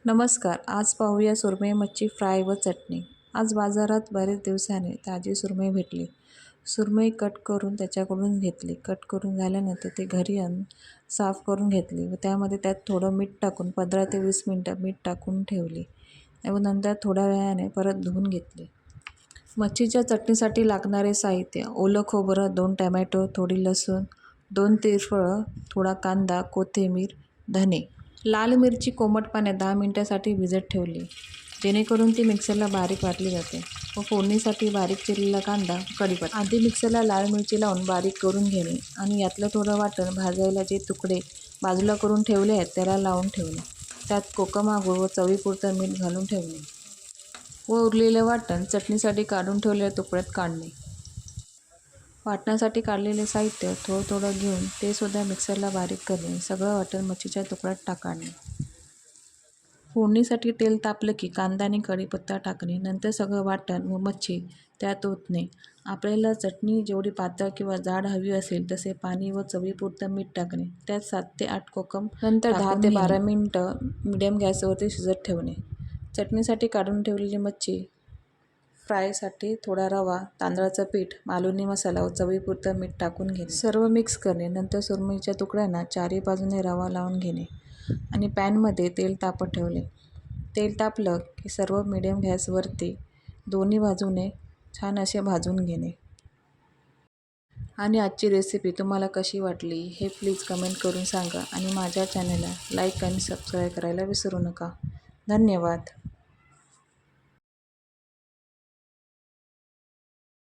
नमस्कार. आज पाहूया सुरमई मच्छी फ्राय व चटणी. आज बाजारात बरेच दिवसाने ताजी सुरमई भेटली. सुरमई कट करून त्याच्याकडून घेतली. कट करून झाल्यानंतर ते घरी आणून साफ करून घेतली व त्यात थोडं मीठ टाकून 15 ते 20 मिनटं मीठ टाकून ठेवली व नंतर थोड्या वेळाने परत धुवून घेतली. मच्छीच्या चटणीसाठी लागणारे साहित्य: ओलं खोबरं, 2 टोमॅटो, थोडी लसूण, 2 तिरफळं, थोडा कांदा, कोथिंबीर, धने. लाल मिरची कोमट पाण्यात 10 मिनिटांसाठी भिजत ठेवली, जेणेकरून ती मिक्सरला बारीक वाटली जाते. व फोडणीसाठी बारीक चिरलेला कांदा, कढीपत्ता. आधी मिक्सरला लाल मिरची लावून बारीक करून घेणे आणि यातलं थोडं वाटण भाजायला जे तुकडे बाजूला करून ठेवले आहेत त्याला लावून ठेवणे. त्यात कोकमा गूळ व चवीपुरतं मीठ घालून ठेवणे व उरलेलं वाटण चटणीसाठी काढून ठेवलेल्या तुकड्यात काढणे. वाटणासाठी काढलेले साहित्य थोडं थोडं घेऊन ते सुद्धा मिक्सरला बारीक करणे. सगळं वाटण मच्छीच्या तुकड्यात टाकाणे. फोडणीसाठी तेल तापलं की कांदा आणि कढीपत्ता टाकणे. नंतर सगळं वाटण व मच्छी त्यात ओतणे. आपल्याला चटणी जेवढी पातळ किंवा जाड हवी असेल तसे पाणी व चवीपुरतं मीठ टाकणे. त्यात 7 ते 8 कोकम नंतर 10 ते 12 मिनिटं मिडियम गॅसवरती शिजत ठेवणे. चटणीसाठी काढून ठेवलेली मच्छी फ्रायसाठी थोडा रवा, तांदळाचं पीठ, मालवणी मसाला व चवीपुरतं मीठ टाकून घेणे. सर्व मिक्स करणे. नंतर सुरमईच्या तुकड्यांना चारी बाजूने रवा लावून घेणे आणि पॅनमध्ये तेल तापत ठेवले. तेल तापलं की सर्व मिडियम गॅसवरती दोन्ही बाजूने छान असे भाजून घेणे. आणि आजची रेसिपी तुम्हाला कशी वाटली हे प्लीज कमेंट करून सांगा आणि माझ्या चॅनलला लाईक आणि सबस्क्राईब करायला विसरू नका. धन्यवाद.